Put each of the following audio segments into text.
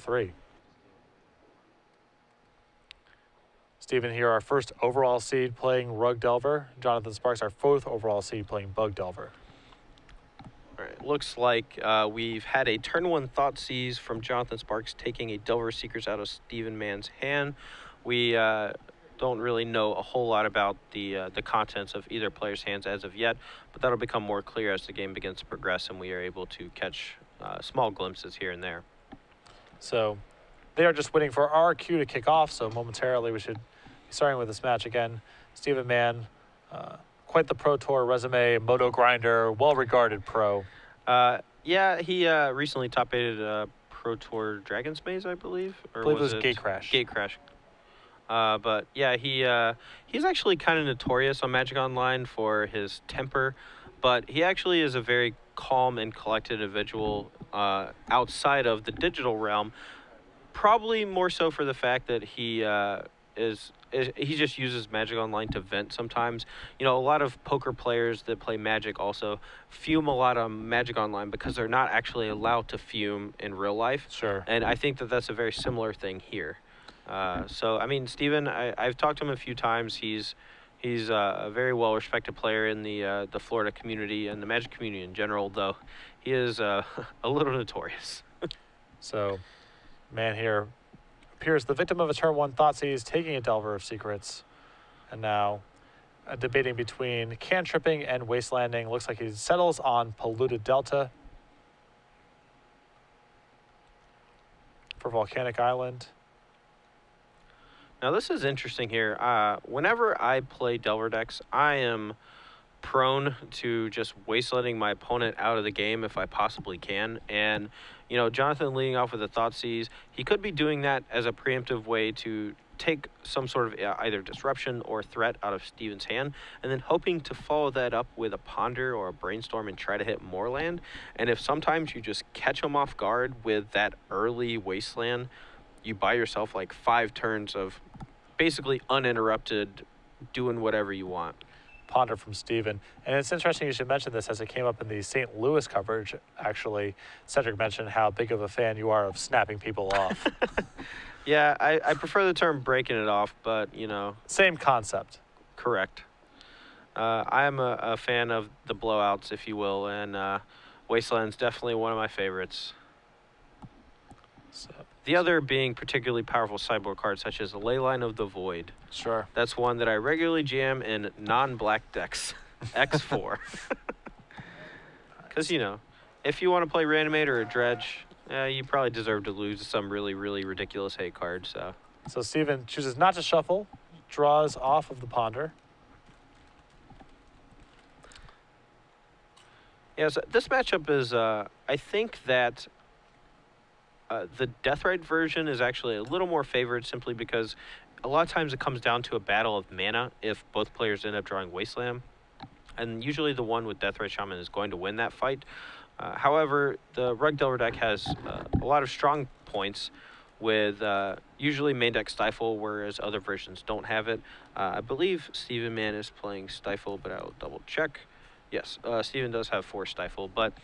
3. Steven here, our first overall seed playing Rug Delver. Johnathan Sparks, our 4th overall seed playing Bug Delver. All right, looks like we've had a turn 1 Thoughtseize from Johnathan Sparks, taking a Delver Seekers out of Steven Mann's hand. We don't really know a whole lot about the contents of either player's hands as of yet, but that'll become more clear as the game begins to progress and we are able to catch small glimpses here and there. So they are just waiting for our cue to kick off, so momentarily we should be starting with this match again. Steven Mann, quite the Pro Tour resume, moto grinder, well-regarded pro. Yeah, he recently top-8'd Pro Tour Dragon's Maze, I believe. Or I believe it was Gate Crash. Gate Crash. But yeah, he's actually kind of notorious on Magic Online for his temper, but he actually is a very calm and collected individual outside of the digital realm. Probably more so for the fact that he just uses Magic Online to vent sometimes. You know, a lot of poker players that play Magic also fume a lot on Magic Online because they're not actually allowed to fume in real life. Sure. And I think that that's a very similar thing here. So, I mean, Steven, I've talked to him a few times. He's a very well-respected player in the Florida community and the Magic community in general, though he is a little notorious. So, Mann here appears the victim of a turn 1 Thoughtseize, taking a Delver of Secrets, and now debating between cantripping and wastelanding. Looks like he settles on Polluted Delta for Volcanic Island. Now, this is interesting here. Whenever I play Delver decks, I am prone to just wastelanding my opponent out of the game if I possibly can. And, you know, Johnathan leading off with a Thoughtseize, he could be doing that as a preemptive way to take some sort of either disruption or threat out of Steven's hand, and then hoping to follow that up with a Ponder or a Brainstorm and try to hit more land. And if sometimes you just catch him off guard with that early wasteland, you buy yourself like 5 turns of basically uninterrupted doing whatever you want. Ponder from Steven. And it's interesting you should mention this as it came up in the St. Louis coverage. Actually, Cedric mentioned how big of a fan you are of snapping people off. Yeah, I prefer the term breaking it off, but, you know. Same concept. Correct. I am a fan of the blowouts, if you will, and Wasteland's definitely one of my favorites. So, the other being particularly powerful sideboard cards such as Leyline of the Void. Sure. That's one that I regularly jam in non-black decks. X4. Because, you know, if you want to play Reanimate or a Dredge, you probably deserve to lose some really, really ridiculous hate card. So Steven chooses not to shuffle, draws off of the Ponder. Yeah, so this matchup is, I think that the Deathrite version is actually a little more favored simply because a lot of times it comes down to a battle of mana if both players end up drawing Wasteland. And usually the one with Deathrite Shaman is going to win that fight. However, the Rug Delver deck has a lot of strong points with usually main deck Stifle, whereas other versions don't have it. I believe Steven Mann is playing Stifle, but I'll double check. Yes, Steven does have 4 Stifle, but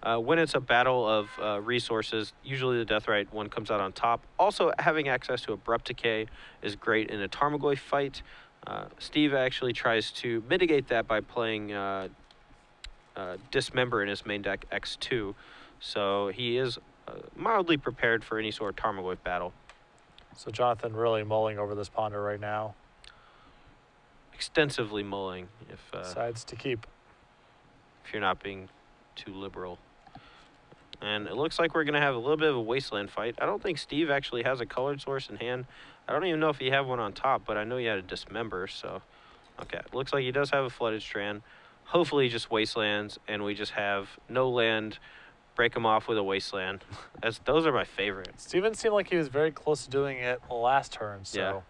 when it's a battle of resources, usually the Deathrite one comes out on top. Also, having access to Abrupt Decay is great in a Tarmogoyf fight. Steve actually tries to mitigate that by playing Dismember in his main deck X2, so he is mildly prepared for any sort of Tarmogoyf battle. So Johnathan really mulling over this Ponder right now. Extensively mulling, if decides to keep. If you're not being too liberal. And it looks like we're going to have a little bit of a Wasteland fight. I don't think Steve actually has a colored source in hand. I don't even know if he had one on top, but I know he had a Dismember, so. Okay, looks like he does have a Flooded Strand. Hopefully just Wastelands, and we just have no land, break him off with a Wasteland. Those are my favorites. Steven seemed like he was very close to doing it last turn, so. Yeah.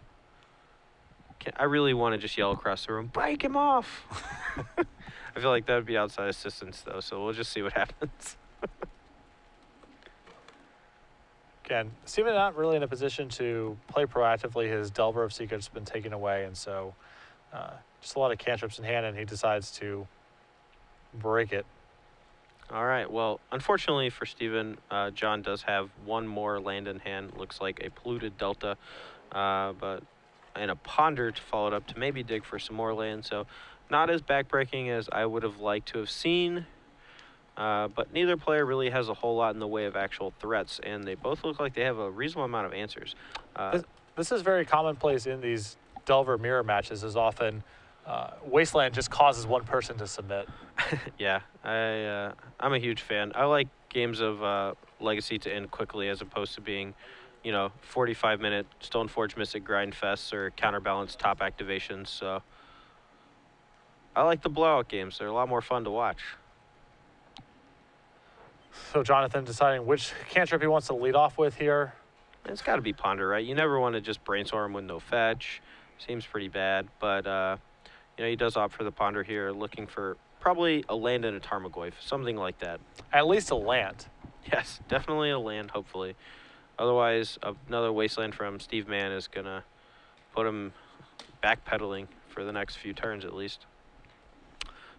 I really want to just yell across the room, break him off! I feel like that would be outside assistance, though, so we'll just see what happens. Again, Steven not really in a position to play proactively. His Delver of Secrets has been taken away, and so just a lot of cantrips in hand, and he decides to break it. All right. Well, unfortunately for Steven, John does have one more land in hand. Looks like a polluted delta, but and a ponder to follow it up to maybe dig for some more land. So not as backbreaking as I would have liked to have seen. But neither player really has a whole lot in the way of actual threats, and they both look like they have a reasonable amount of answers. This is very commonplace in these Delver mirror matches. Is often Wasteland just causes one person to submit. Yeah, I'm a huge fan. I like games of Legacy to end quickly as opposed to being, 45-minute Stoneforge Mystic grind fests or counterbalance top activations. So I like the blowout games. They're a lot more fun to watch. So Johnathan deciding which cantrip he wants to lead off with here. It's got to be Ponder, right? You never want to just brainstorm with no fetch. Seems pretty bad, but he does opt for the Ponder here, looking for probably a land and a Tarmogoyf, something like that. At least a land. Yes, definitely a land, hopefully. Otherwise, another Wasteland from Steve Mann is going to put him backpedaling for the next few turns at least.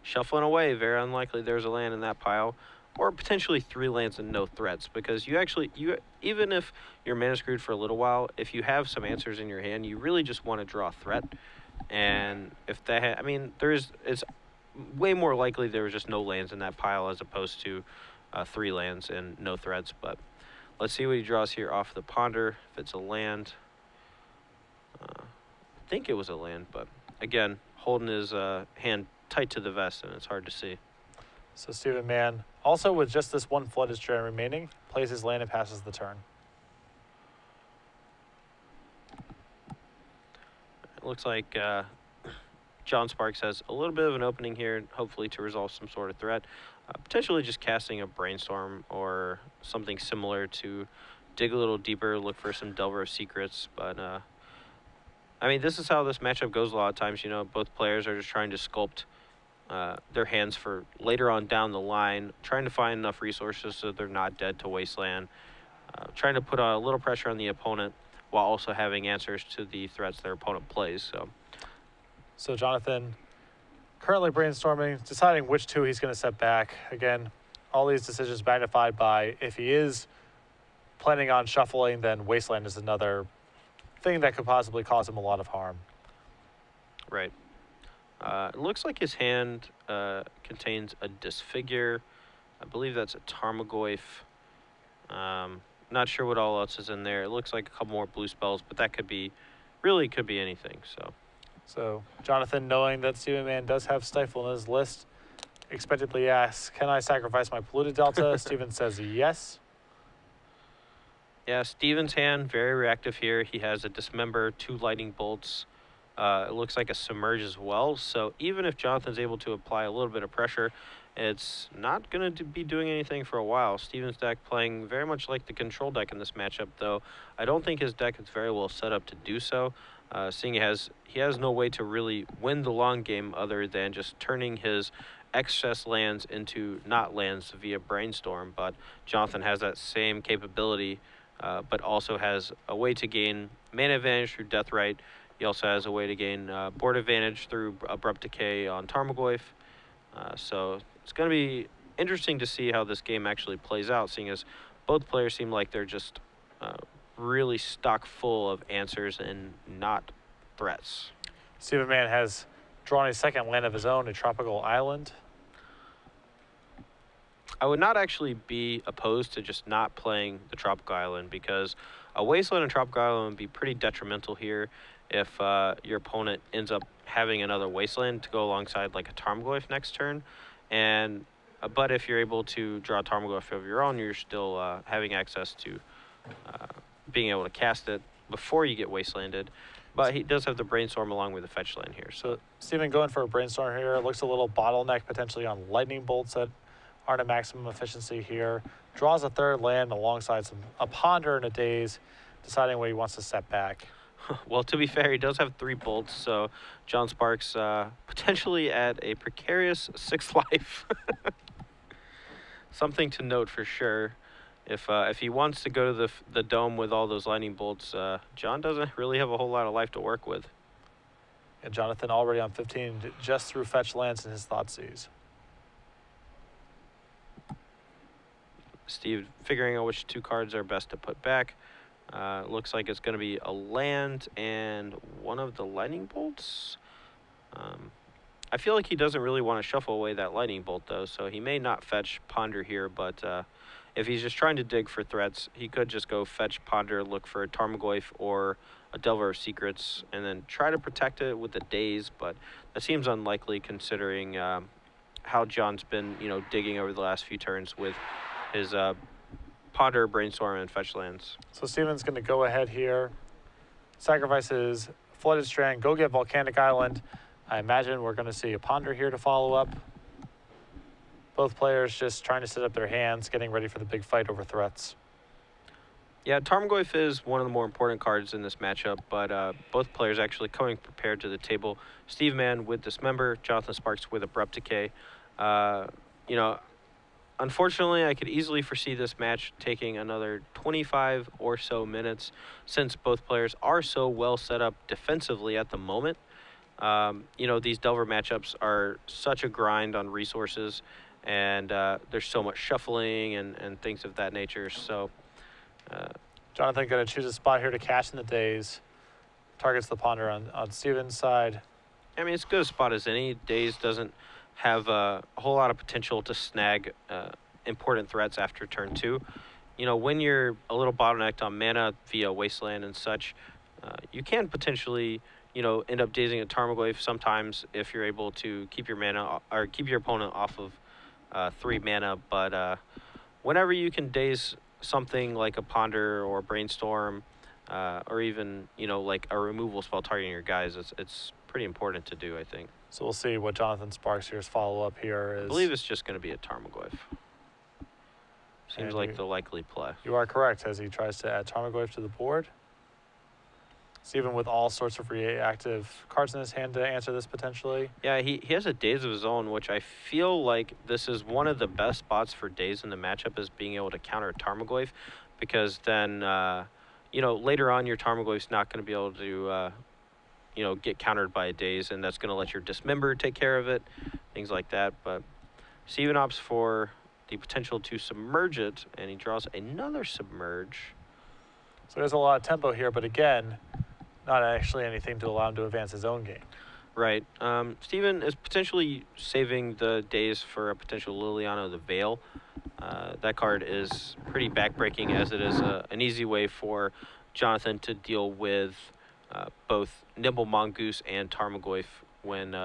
Shuffling away, very unlikely there's a land in that pile. Or potentially 3 lands and no threats, because even if you're mana screwed for a little while, if you have some answers in your hand, you really just want to draw a threat. And if that, it's way more likely there was just no lands in that pile as opposed to 3 lands and no threats. But let's see what he draws here off the Ponder. If it's a land, I think it was a land, but again, holding his hand tight to the vest, and it's hard to see. So Stephen Mann, also with just this one Flooded Strand remaining, plays his land and passes the turn. It looks like John Sparks has a little bit of an opening here, hopefully to resolve some sort of threat. Potentially just casting a Brainstorm or something similar to dig a little deeper, look for some Delver of Secrets. But, this is how this matchup goes a lot of times. Both players are just trying to sculpt their hands for later on down the line, trying to find enough resources so they're not dead to Wasteland, trying to put a little pressure on the opponent while also having answers to the threats their opponent plays. So Johnathan currently brainstorming, deciding which 2 he's going to set back. Again, all these decisions magnified by if he is planning on shuffling, then Wasteland is another thing that could possibly cause him a lot of harm. Right. It looks like his hand contains a Disfigure. I believe that's a Tarmogoyf. Not sure what all else is in there. It looks like a couple more blue spells, but that could be anything. So Johnathan, knowing that Stephen Mann does have Stifle in his list, expectedly asks, "Can I sacrifice my polluted delta?" Stephen says yes. Yeah, Steven's hand very reactive here. He has a Dismember, 2 lightning bolts. It looks like a Submerge as well. So even if Jonathan's able to apply a little bit of pressure, it's not going to be doing anything for a while. Steven's deck playing very much like the control deck in this matchup, though I don't think his deck is very well set up to do so, seeing he has no way to really win the long game other than just turning his excess lands into not lands via Brainstorm. But Jonathan has that same capability, but also has a way to gain mana advantage through Deathrite. He also has a way to gain board advantage through Abrupt Decay on Tarmogoyf. So it's going to be interesting to see how this game actually plays out, seeing as both players seem like they're just really stock full of answers and not threats. Stephen Mann has drawn a second land of his own, a tropical island. I would not actually be opposed to just not playing the tropical island, because a Wasteland and tropical island would be pretty detrimental here if your opponent ends up having another Wasteland to go alongside like a Tarmogoyf next turn. But if you're able to draw a Tarmogoyf of your own, you're still having access to being able to cast it before you get Wastelanded. But he does have the Brainstorm along with the fetch land here. So Stephen going for a Brainstorm here. Looks a little bottleneck potentially on lightning bolts that aren't at maximum efficiency here. Draws a 3rd land alongside a Ponder and a Daze, deciding what he wants to set back. Well, to be fair, he does have 3 bolts, so John Sparks potentially at a precarious 6th life. Something to note for sure. If he wants to go to the dome with all those lightning bolts, John doesn't really have a whole lot of life to work with. And Johnathan already on 15 just through fetch lands in his Thoughtseize. Steve figuring out which 2 cards are best to put back. Looks like it's going to be a land and one of the lightning bolts. I feel like he doesn't really want to shuffle away that lightning bolt, though, so he may not fetch Ponder here, but if he's just trying to dig for threats, he could just go fetch Ponder, look for a Tarmogoyf or a Delver of Secrets, and then try to protect it with the Daze, but that seems unlikely considering how John's been, digging over the last few turns with his Ponder, Brainstorm, and fetch lands. So Steven's going to go ahead here, sacrifices Flooded Strand, go get Volcanic Island. I imagine we're going to see a Ponder here to follow up. Both players just trying to set up their hands, getting ready for the big fight over threats. Yeah, Tarmogoyf is one of the more important cards in this matchup, but both players actually coming prepared to the table. Steve Mann with Dismember, Johnathan Sparks with Abrupt Decay. Unfortunately, I could easily foresee this match taking another 25 or so minutes since both players are so well set up defensively at the moment. These Delver matchups are such a grind on resources, and there's so much shuffling and things of that nature. So, Johnathan going to choose a spot here to cash in the Daze. Targets the Ponder on Steven's side. I mean, it's as good a spot as any. Daze doesn't have a whole lot of potential to snag important threats after turn 2. When you're a little bottlenecked on mana via Wasteland and such, you can potentially end up dazing a Tarmogoyf sometimes if you're able to keep your mana or keep your opponent off of 3 mana. But whenever you can daze something like a Ponder or Brainstorm, or even like a removal spell targeting your guys, it's pretty important to do, I think. So we'll see what Johnathan Sparks here's follow up here is. I believe it's just going to be a Tarmogoyf. Seems like the likely play. You are correct as he tries to add Tarmogoyf to the board. Steven with all sorts of reactive cards in his hand to answer this potentially. Yeah, he has a Daze of his own, which I feel like this is one of the best spots for Daze in the matchup, is being able to counter Tarmogoyf, because then, later on your Tarmogoyf's not going to be able to, get countered by a Daze, and that's going to let your Dismember take care of it, things like that. But Steven opts for the potential to submerge it, and he draws another Submerge. So there's a lot of tempo here, but again, not actually anything to allow him to advance his own game. Right. Steven is potentially saving the Daze for a potential Liliana the Veil. That card is pretty backbreaking, as it is an easy way for Johnathan to deal with both Nimble Mongoose and Tarmogoyf when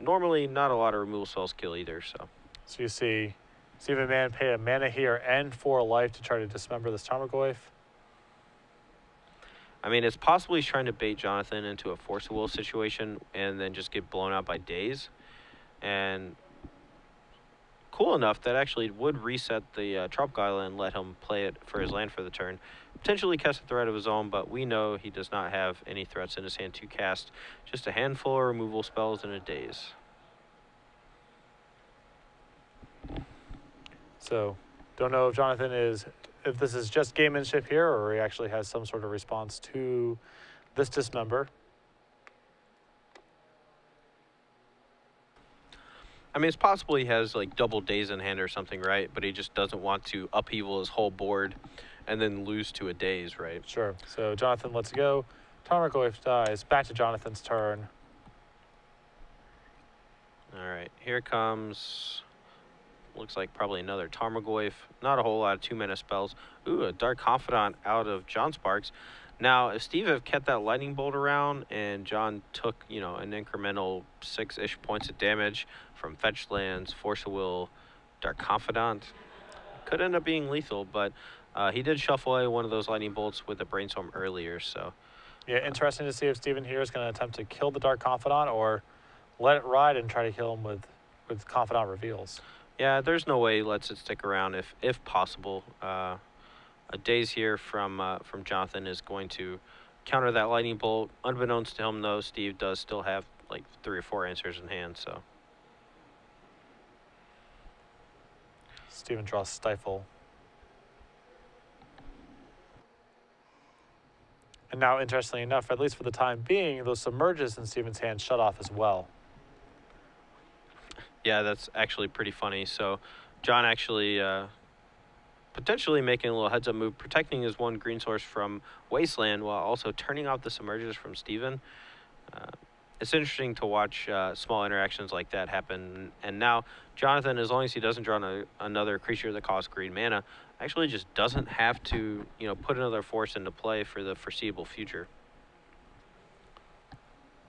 normally not a lot of removal spells kill either. So you see Steven Mann pay a mana here and 4 life to try to dismember this Tarmogoyf. I mean, it's possible he's trying to bait Johnathan into a Force of Will situation and then just get blown out by Daze. And cool enough that actually would reset the Tropical Island and let him play it for his land for the turn. Potentially cast a threat of his own, but we know he does not have any threats in his hand to cast. Just a handful of removal spells and a Daze. So, don't know if if this is just gamemanship here, or he actually has some sort of response to this Dismember. I mean, it's possible he has like double Daze in hand or something, right? But he just doesn't want to upheaval his whole board and then lose to a Daze, right? Sure. So Johnathan lets go. Tarmogoyf dies. Back to Jonathan's turn. All right, here comes. Looks like probably another Tarmogoyf. Not a whole lot of 2-mana spells. Ooh, a Dark Confidant out of John Sparks. Now, if Steve had kept that Lightning Bolt around and John took, an incremental 6-ish points of damage from Fetch Lands, Force of Will, Dark Confidant, could end up being lethal, but he did shuffle away one of those Lightning Bolts with a Brainstorm earlier, so. Yeah, interesting to see if Steven here is going to attempt to kill the Dark Confidant or let it ride and try to kill him with Confidant Reveals. Yeah, there's no way he lets it stick around if possible. A Daze here from Johnathan is going to counter that Lightning Bolt. Unbeknownst to him, though, Steve does still have like 3 or 4 answers in hand, so. Steven draws Stifle. And now, interestingly enough, at least for the time being, those Submerges in Steven's hand shut off as well. Yeah, that's actually pretty funny. So John actually potentially making a little heads-up move, protecting his one green source from Wasteland while also turning off the Submerges from Steven. It's interesting to watch small interactions like that happen. And now Johnathan, as long as he doesn't draw another creature that costs green mana, actually just doesn't have to, put another force into play for the foreseeable future.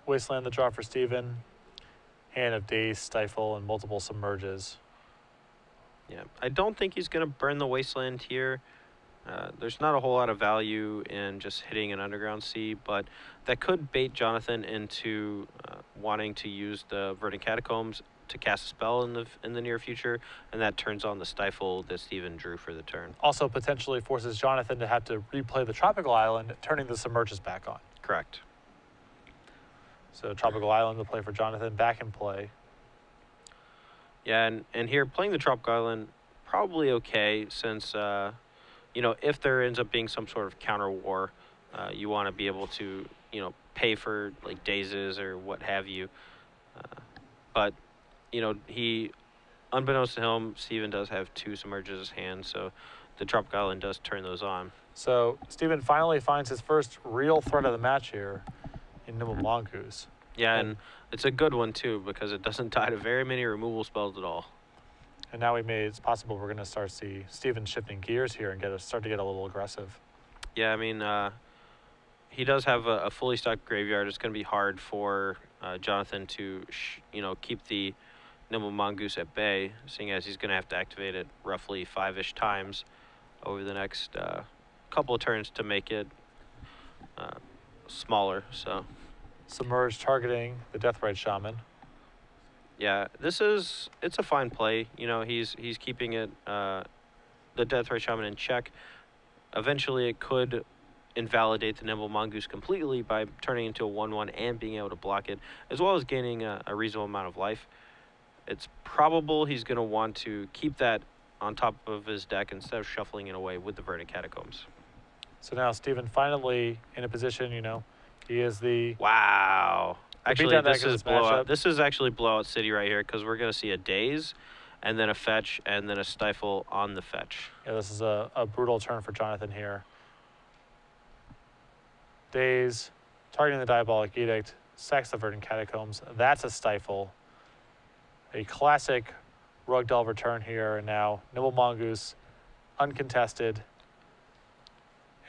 Wasteland the draw for Steven. Hand of Daze, Stifle, and multiple Submerges. Yeah, I don't think he's going to burn the Wasteland here. There's not a whole lot of value in just hitting an Underground Sea, but that could bait Johnathan into wanting to use the Verdant Catacombs to cast a spell in the near future, and that turns on the Stifle that Steven drew for the turn. Also potentially forces Johnathan to have to replay the Tropical Island, turning the Submerges back on. Correct. So Tropical Island to play for Johnathan, back in play. Yeah, and here playing the Tropical Island, probably okay, since if there ends up being some sort of counter war, you want to be able to, pay for like dazes or what have you. But, he, unbeknownst to him, Steven does have 2 Submerges in his hand, so the Tropical Island does turn those on. So Steven finally finds his first real threat of the match here in Nimble Mongoose. Yeah, and it's a good one too, because it doesn't die to very many removal spells at all. And now it's possible we're going to start see Steven shifting gears here and start to get a little aggressive. Yeah, I mean, he does have a fully stocked graveyard. It's going to be hard for Johnathan to, keep the Nimble Mongoose at bay, seeing as he's going to have to activate it roughly 5-ish times over the next couple of turns to make it smaller. So, Submerge targeting the Deathrite Shaman. yeah, it's a fine play. He's keeping it the Deathrite Shaman in check. Eventually, it could invalidate the Nimble Mongoose completely by turning into a 1/1 and being able to block it, as well as gaining a reasonable amount of life. It's probable he's going to want to keep that on top of his deck instead of shuffling it away with the Verdant Catacombs. So now Steven finally in a position, he is the... Wow. Actually, this is blowout. This is actually blowout city right here, because we're going to see a Daze, and then a fetch, and then a Stifle on the fetch. Yeah, this is a brutal turn for Johnathan here. Daze, targeting the Diabolic Edict, sacks the Verdant Catacombs. That's a Stifle. A classic Rug Delver turn here, and now Nimble Mongoose, uncontested,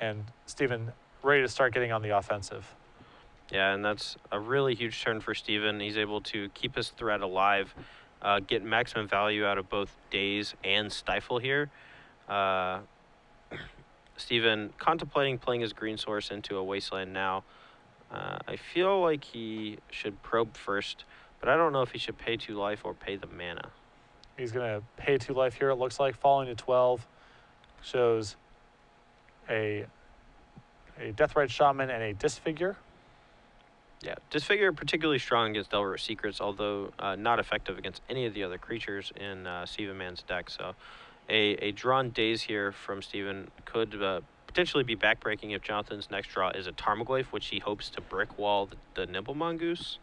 and Steven ready to start getting on the offensive. Yeah, and that's a really huge turn for Steven. He's able to keep his threat alive, get maximum value out of both Daze and Stifle here. Steven contemplating playing his green source into a Wasteland now. I feel like he should probe first, but I don't know if he should pay 2 life or pay the mana. He's going to pay 2 life here, it looks like. Falling to 12 shows a Deathrite Shaman and a Disfigure. Yeah, Disfigure particularly strong against Delver of Secrets, although not effective against any of the other creatures in Steven Mann's deck. So a drawn Daze here from Steven could potentially be backbreaking if Jonathan's next draw is a Tarmogoyf, which he hopes to brick wall the Nimble Mongoose.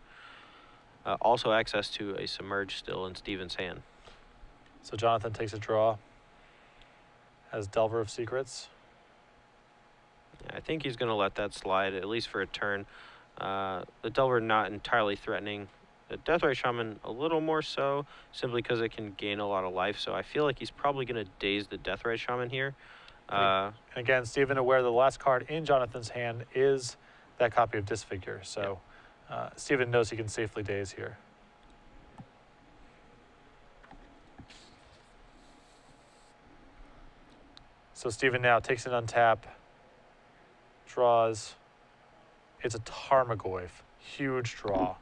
Also access to a Submerge still in Steven's hand. So Johnathan takes a draw. Has Delver of Secrets. Yeah, I think he's going to let that slide, at least for a turn. The Delver not entirely threatening. The Deathrite Shaman a little more so, simply because it can gain a lot of life. So I feel like he's probably going to daze the Deathrite Shaman here. And again, Steven aware the last card in Jonathan's hand is that copy of Disfigure. So Steven knows he can safely daze here. So Steven now takes an untap, draws. It's a Tarmogoyf. Huge draw.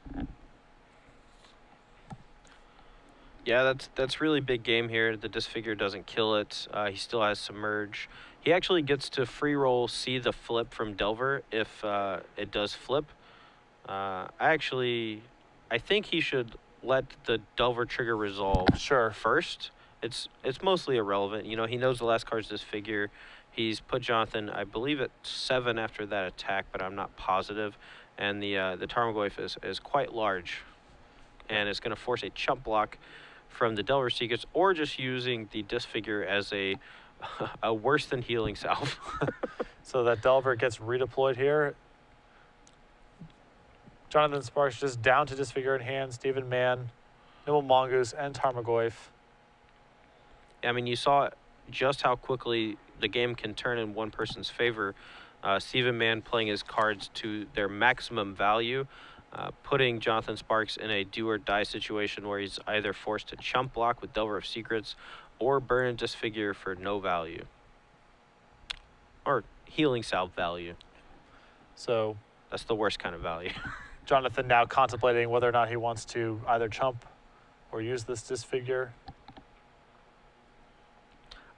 Yeah, that's really big game here. The Disfigure doesn't kill it. He still has Submerge. He actually gets to free roll see the flip from Delver if it does flip. I think he should let the Delver trigger resolve first. It's mostly irrelevant. You know, he knows the last card's Disfigure. He's put Johnathan, I believe, at 7 after that attack, but I'm not positive. And the Tarmogoyf is quite large, and it's going to force a chump block from the Delver Secrets, or just using the Disfigure as a a worse than healing salve. So that Delver gets redeployed here. Johnathan Sparks just down to Disfigure in hand. Stephen Mann, Nimble Mongoose, and Tarmogoyf. I mean, you saw just how quickly the game can turn in one person's favor. Stephen Mann playing his cards to their maximum value, putting Johnathan Sparks in a do-or-die situation where he's either forced to chump block with Delver of Secrets or burn and Disfigure for no value. Or healing salve value. So that's the worst kind of value. Johnathan now contemplating whether or not he wants to either chump or use this Disfigure.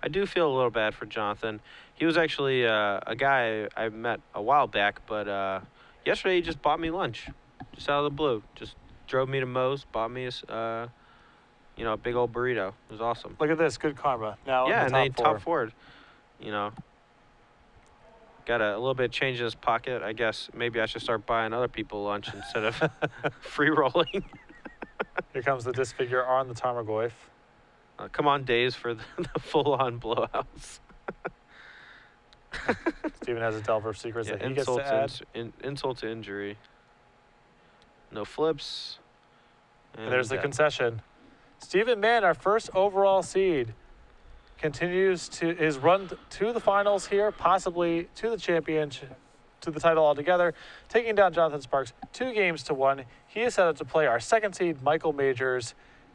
I do feel a little bad for Johnathan. He was actually a guy I met a while back, but yesterday he just bought me lunch, just out of the blue. Just drove me to Moe's, bought me a big old burrito. It was awesome. Look at this, good karma. Now yeah, in the and top they four. top forward. Got a little bit of change in his pocket. I guess maybe I should start buying other people lunch instead of free rolling. Here comes the Disfigure on the Tarmogoyf. Come on, days for the full-on blowouts. Steven has a Delver of Secrets that he gets to add. Insult to injury. No flips. And there's the concession. Stephen Mann, our first overall seed, continues his run to the finals here, possibly to the championship, to the title altogether, taking down Johnathan Sparks 2-1. He is set up to play our second seed, Michael Majors.